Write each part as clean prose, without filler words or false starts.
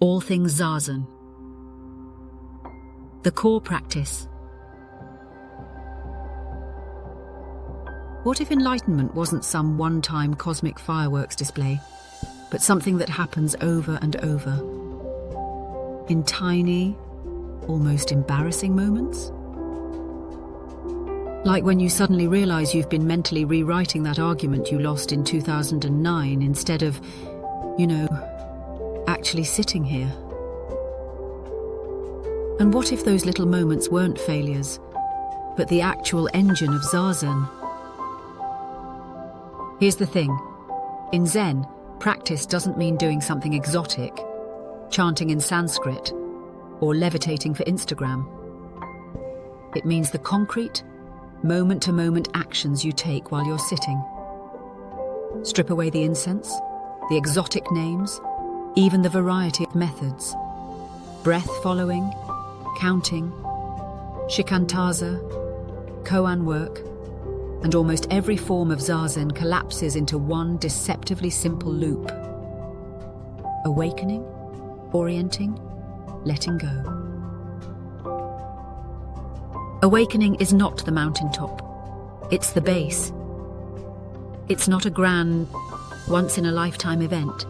All Things Zazen. The core practice. What if enlightenment wasn't some one-time cosmic fireworks display, but something that happens over and over, in tiny, almost embarrassing moments? Like when you suddenly realize you've been mentally rewriting that argument you lost in 2009 instead of, actually sitting here. And what if those little moments weren't failures, but the actual engine of Zazen? Here's the thing. In Zen, practice doesn't mean doing something exotic, chanting in Sanskrit, or levitating for Instagram. It means the concrete, moment-to-moment actions you take while you're sitting. Strip away the incense, the exotic names, even the variety of methods. Breath following, counting, shikantaza, koan work, and almost every form of Zazen collapses into one deceptively simple loop. Awakening, orienting, letting go. Awakening is not the mountaintop. It's the base. It's not a grand, once-in-a-lifetime event.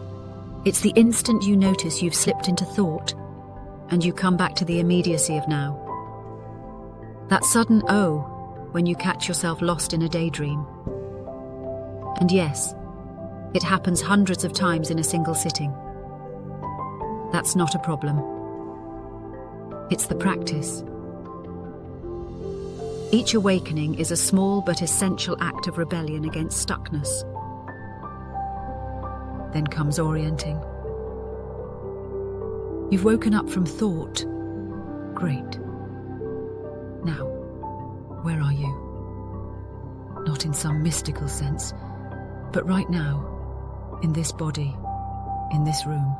It's the instant you notice you've slipped into thought, and you come back to the immediacy of now. That sudden when you catch yourself lost in a daydream. And yes, it happens hundreds of times in a single sitting. That's not a problem. It's the practice. Each awakening is a small but essential act of rebellion against stuckness. Then comes orienting. You've woken up from thought. Great. Now, where are you? Not in some mystical sense, but right now, in this body, in this room.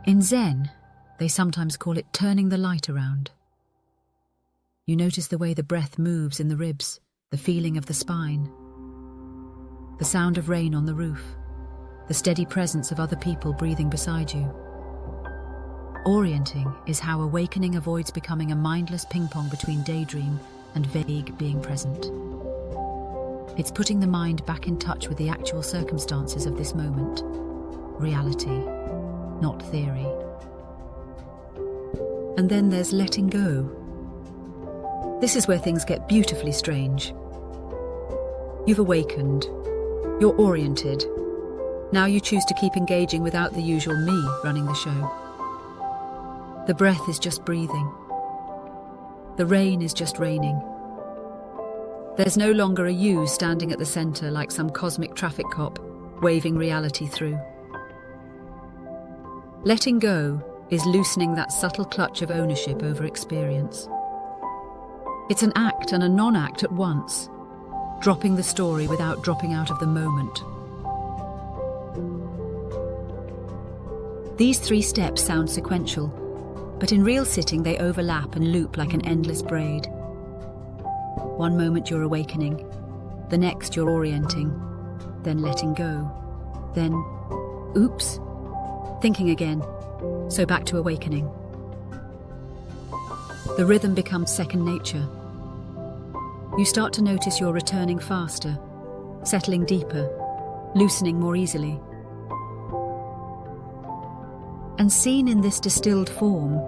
In Zen, they sometimes call it turning the light around. You notice the way the breath moves in the ribs, the feeling of the spine, the sound of rain on the roof, the steady presence of other people breathing beside you. Orienting is how awakening avoids becoming a mindless ping-pong between daydream and vague being present. It's putting the mind back in touch with the actual circumstances of this moment. Reality, not theory. And then there's letting go. This is where things get beautifully strange. You've awakened. You're oriented. Now you choose to keep engaging without the usual me running the show. The breath is just breathing. The rain is just raining. There's no longer a you standing at the center like some cosmic traffic cop, waving reality through. Letting go is loosening that subtle clutch of ownership over experience. It's an act and a non-act at once, dropping the story without dropping out of the moment. These 3 steps sound sequential, but in real sitting they overlap and loop like an endless braid. One moment you're awakening, the next you're orienting, then letting go, then, oops, thinking again, so back to awakening. The rhythm becomes second nature. You start to notice you're returning faster, settling deeper, loosening more easily. And seen in this distilled form,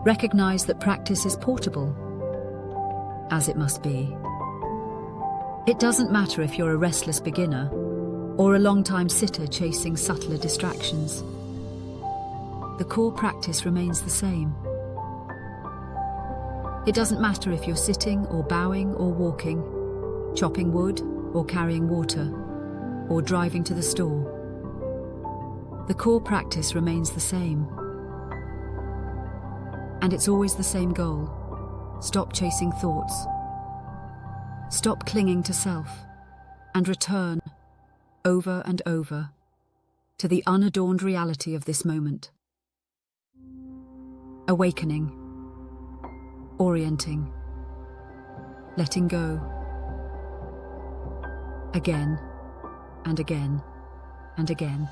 recognize that practice is portable, as it must be. It doesn't matter if you're a restless beginner or a long-time sitter chasing subtler distractions. The core practice remains the same. It doesn't matter if you're sitting or bowing or walking, chopping wood or carrying water, or driving to the store. The core practice remains the same. And it's always the same goal. Stop chasing thoughts. Stop clinging to self, and return, over and over, to the unadorned reality of this moment. Awakening. Orienting. Letting go. Again, and again, and again.